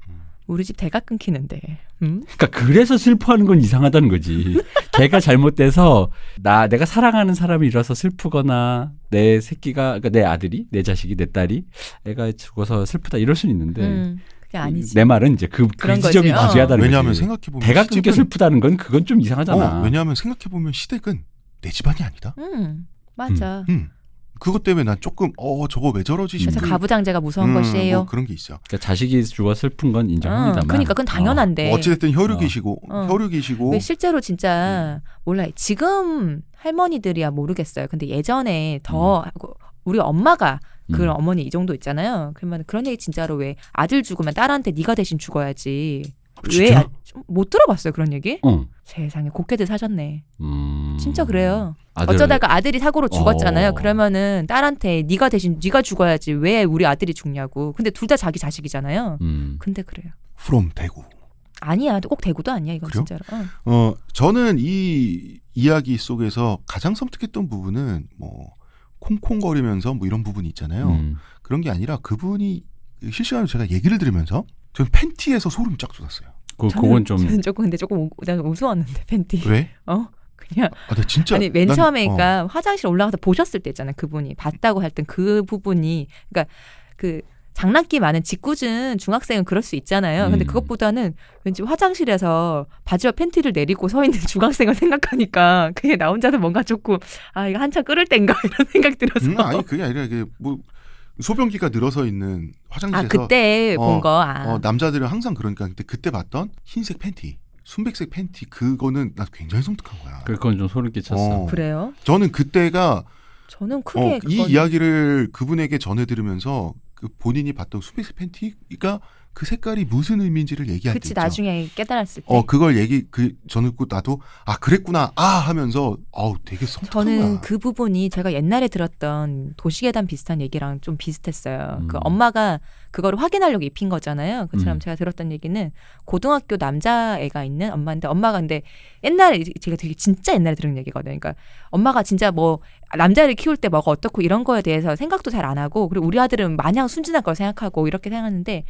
우리 집 대가 끊기는데. 응? 그러니까 그래서 슬퍼하는 건 이상하다는 거지. 걔가 잘못돼서 내가 사랑하는 사람이 잃어서 슬프거나 내 새끼가 그러니까 내 아들이 내 자식이 내 딸이 애가 죽어서 슬프다 이럴 수는 있는데 그게 아니지. 내 말은 이제 그 그런 지점이 거지. 무죄하다는 왜냐하면 거지. 생각해보면 대가 끊겨 슬프다는 건 그건 좀 이상하잖아. 왜냐하면 생각해보면 시댁은 내 집안이 아니다. 맞아. 그것 때문에 난 조금 저거 왜 저러지 싶은 그래서 가부장제가 무서운 것이에요. 뭐 그런 게 있어. 그러니까 자식이 죽어 슬픈 건 인정합니다만. 그러니까 그건 당연한데. 어찌됐든 혈육이시고 왜 실제로 진짜 몰라요. 지금 할머니들이야 모르겠어요. 근데 예전에 더 우리 엄마가 그런 어머니 이 정도 있잖아요. 그러면 그런 얘기 진짜로 왜 아들 죽으면 딸한테 네가 대신 죽어야지. 진짜? 왜 못 들어봤어요 그런 얘기? 응. 세상에 곱게들 사셨네. 진짜 그래요. 아들. 어쩌다가 아들이 사고로 죽었잖아요. 그러면은 딸한테 네가 대신 네가 죽어야지 왜 우리 아들이 죽냐고. 근데 둘 다 자기 자식이잖아요. 근데 그래요. from 대구. 아니야. 꼭 대구도 아니야. 이건 그래요? 진짜로. 저는 이 이야기 속에서 가장 섬뜩했던 부분은 뭐 콩콩거리면서 뭐 이런 부분이 있잖아요. 그런 게 아니라 그분이 실시간으로 제가 얘기를 들으면서 저는 팬티에서 소름이 쫙 돋았어요. 그건 좀 저는 조금 근데 조금 내가 무서웠는데 팬티. 왜? 그냥 아, 나 진짜 아니 맨 난- 처음에 그러니까 화장실 올라가서 보셨을 때 있잖아요. 그분이 봤다고 할 땐 그 부분이 그러니까 그 장난기 많은 짓궂은 중학생은 그럴 수 있잖아요. 근데 그것보다는 왠지 화장실에서 바지와 팬티를 내리고 서 있는 중학생을 생각하니까 그게 나 혼자서 뭔가 조금 이거 한참 끓을 땐가 이런 생각이 들어서 아니 그게 아니라 이게 뭐 소변기가 늘어서 있는 화장실에서 그때 본 거. 남자들은 항상 그러니까 그때 봤던 흰색 팬티, 순백색 팬티 그거는 나 굉장히 섬뜩한 거야. 그건 좀 소름 끼쳤어. 그래요? 저는 그때가 저는 크게 이 그건- 이야기를 그분에게 전해 들으면서 그 본인이 봤던 순백색 팬티가 그 색깔이 무슨 의미인지를 얘기할 때 그치 있죠. 나중에 깨달았을 때. 그걸 저는 나도 그랬구나 하면서 되게 섬뜩한 저는 거야. 그 부분이 제가 옛날에 들었던 도시계단 비슷한 얘기랑 좀 비슷했어요. 그 음. 엄마가 그거를 확인하려고 입힌 거잖아요. 그처럼 음. 제가 들었던 얘기는 고등학교 남자애가 있는 엄마인데 엄마가 근데 옛날에 제가 되게 진짜 옛날에 들은 얘기거든요. 그러니까 엄마가 진짜 뭐 남자를 키울 때 뭐가 어떻고 이런 거에 대해서 생각도 잘 안 하고 그리고 우리 아들은 마냥 순진할 걸 생각하고 이렇게 생각하는데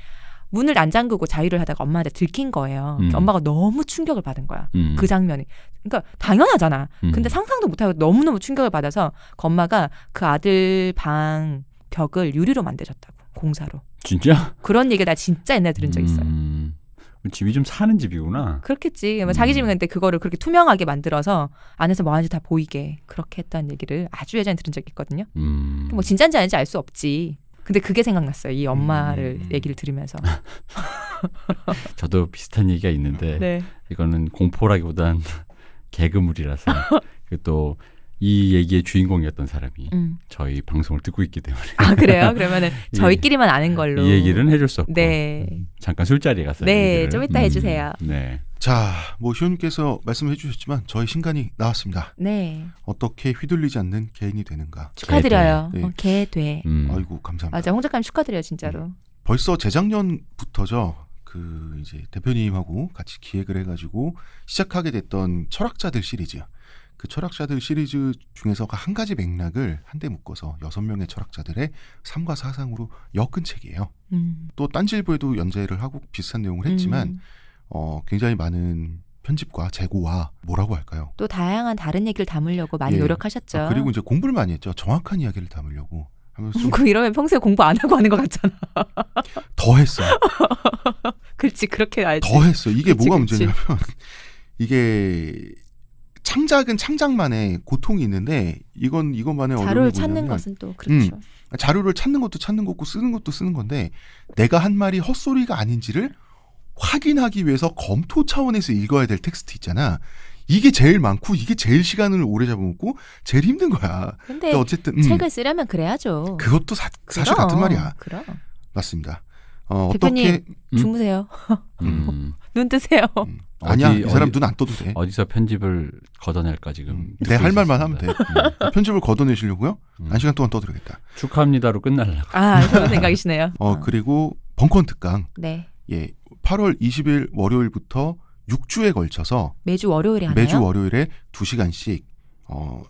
문을 안 잠그고 자유를 하다가 엄마한테 들킨 거예요. 엄마가 너무 충격을 받은 거야. 그 장면이. 그러니까 당연하잖아. 근데 상상도 못하고 너무너무 충격을 받아서 그 엄마가 그 아들 방 벽을 유리로 만드셨다고. 공사로. 진짜? 그런 얘기 나 진짜 옛날에 들은 적 있어요. 집이 좀 사는 집이구나. 그렇겠지. 자기 집은 근데 그거를 그렇게 투명하게 만들어서 안에서 뭐 하는지 다 보이게 그렇게 했다는 얘기를 아주 예전에 들은 적이 있거든요. 뭐 진짜인지 아닌지 알 수 없지. 근데 그게 생각났어요. 이 엄마를 얘기를 들으면서. 저도 비슷한 얘기가 있는데 네. 이거는 공포라기보단 개그물이라서 또 이 얘기의 주인공이었던 사람이 저희 방송을 듣고 있기 때문에 그래요? 그러면은 저희끼리만 아는 걸로. 이 얘기는 해줄 수 없고 네. 잠깐 술자리에 가서 네, 얘기를. 좀 이따 해주세요. 네. 자, 뭐 희원님께서 말씀해 주셨지만 저희 신간이 나왔습니다. 네. 어떻게 휘둘리지 않는 개인이 되는가. 축하드려요. 네. 개-돼. 아이고 감사합니다. 맞아, 홍 작가님 축하드려요, 진짜로. 벌써 재작년부터죠. 그 이제 대표님하고 같이 기획을 해가지고 시작하게 됐던 철학자들 시리즈. 그 철학자들 시리즈 중에서 한 가지 맥락을 한데 묶어서 6명의 철학자들의 삶과 사상으로 엮은 책이에요. 또 딴지일보에도 연재를 하고 비슷한 내용을 했지만 굉장히 많은 편집과 재고와 뭐라고 할까요? 또 다양한 다른 얘기를 담으려고 많이 예. 노력하셨죠. 그리고 이제 공부를 많이 했죠. 정확한 이야기를 담으려고 하면서 좀 이러면 평소에 공부 안 하고 하는 것 같잖아. 더 했어요. 그렇지, 그렇게 알지. 더 했어. 이게 그치, 뭐가 그치. 문제냐면 이게 창작은 창작만의 고통이 있는데 이것만의 어려움이 자료를 찾는 뭐냐면 것은 또 그렇죠. 자료를 찾는 것도 찾는 거고 쓰는 것도 쓰는 건데 내가 한 말이 헛소리가 아닌지를 확인하기 위해서 검토 차원에서 읽어야 될 텍스트 있잖아. 이게 제일 많고 이게 제일 시간을 오래 잡아먹고 제일 힘든 거야. 근데 근데 어쨌든 책을 쓰려면 그래야죠. 그것도 사실 그럼, 같은 말이야. 그럼. 맞습니다. 대표님, 어떻게 주무세요. 음. 눈 뜨세요. 아니야 어디- 이 사람 어디- 눈 안 떠도 돼. 어디서 편집을 걷어낼까 지금. 내 할 말만 하면 돼. 편집을 걷어내시려고요? 음. 1시간 동안 떠들겠다. 축하합니다로 끝날라고. 그런 생각이시네요. 그리고 벙컨 특강. 네. 예. 8월 20일 월요일부터 6주에 걸쳐서 매주 월요일에 하나요? 매주 월요일에 2시간씩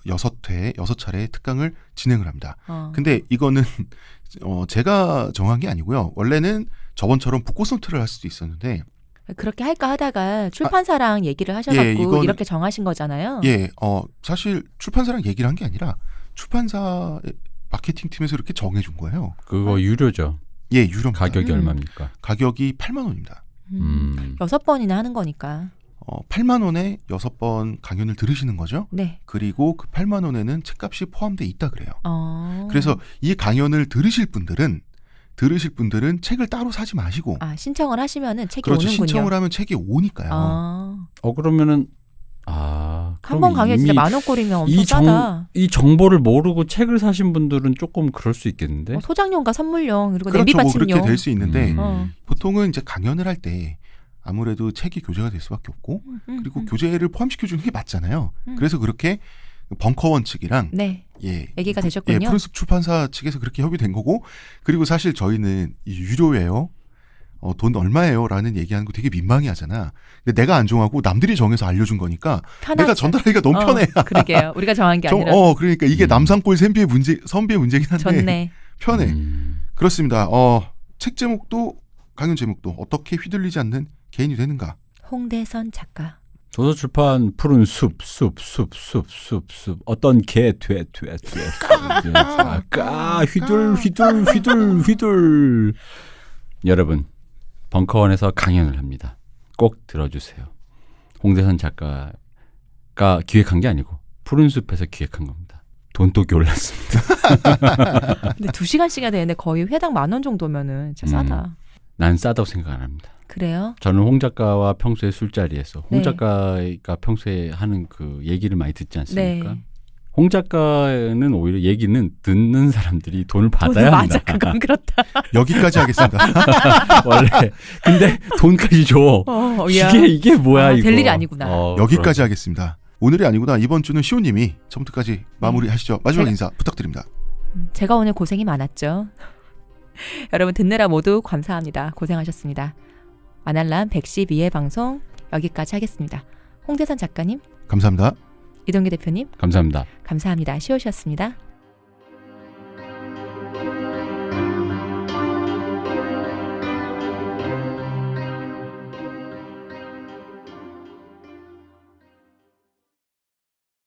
6차례 특강을 진행을 합니다. 근데 이거는 제가 정한 게 아니고요. 원래는 저번처럼 북고선트를 할 수도 있었는데 그렇게 할까 하다가 출판사랑 얘기를 하셔갖고 예, 이거는- 이렇게 정하신 거잖아요. 사실 출판사랑 얘기를 한 게 아니라 출판사 마케팅 팀에서 이렇게 정해준 거예요. 그거 유료죠. 예, 유료입니다. 가격이 얼마입니까? 가격이 8만 원입니다. 6번이나 하는 거니까. 8만 원에 6번 강연을 들으시는 거죠. 네. 그리고 그 8만 원에는 책값이 포함돼 있다 그래요. 어. 그래서 이 강연을 들으실 분들은 책을 따로 사지 마시고 신청을 하시면은 책이 그렇죠. 오는군요. 신청을 하면 책이 오니까요. 그러면은 한 번 강의 진짜 10,000원꼴이면 엄청 싸다. 이 정보를 모르고 책을 사신 분들은 조금 그럴 수 있겠는데. 소장용과 선물용 그리고 냄비 그렇죠. 뭐 받침용. 그렇게 될 수 있는데 음. 보통은 이제 강연을 할 때 아무래도 책이 교재가 될 수밖에 없고 그리고 교재를 포함시켜 주는 게 맞잖아요. 그래서 그렇게 벙커원 측이랑 네. 예, 얘기가 되셨군요. 푸른숲 출판사 측에서 그렇게 협의된 거고 그리고 사실 저희는 이 유료예요. 돈 얼마예요? 라는 얘기하는 거 되게 민망해하잖아. 근데 내가 안 정하고 남들이 정해서 알려준 거니까 편하죠. 내가 전달하기가 너무 편해. 그러게요. 우리가 정한 게 아니라. 그러니까 이게 남산골 선비의 문제긴 한데 좋네. 편해. 그렇습니다. 책 제목도 강연 제목도 어떻게 휘둘리지 않는 개인이 되는가. 홍대선 작가. 도서출판 푸른 숲 어떤 개 까 휘둘 여러분 벙커원에서 강연을 합니다. 꼭 들어주세요. 홍대선 작가가 기획한 게 아니고 푸른 숲에서 기획한 겁니다. 돈독이 올랐습니다. 근데 2시간씩이나 되는데 거의 회당 10,000원 정도면은 진짜 싸다. 난 싸다고 생각 안 합니다. 그래요? 저는 홍 작가와 평소에 술자리에서 홍 네. 작가가 평소에 하는 그 얘기를 많이 듣지 않습니까? 네. 홍 작가는 오히려 얘기는 듣는 사람들이 돈을 받아야 맞아, 합니다. 그건 그렇다. 여기까지 하겠습니다. 원래 근데 돈까지 줘. 야. 이게 뭐야 이거. 될 일이 아니구나. 여기까지 하겠습니다. 오늘이 아니구나. 이번 주는 시호님이 처음부터까지 마무리하시죠. 마지막 인사 부탁드립니다. 제가 오늘 고생이 많았죠. 여러분 듣느라 모두 감사합니다. 고생하셨습니다. 아날람 112회 방송 여기까지 하겠습니다. 홍대선 작가님, 감사합니다. 이동규 대표님, 감사합니다. 감사합니다. 시오셨습니다.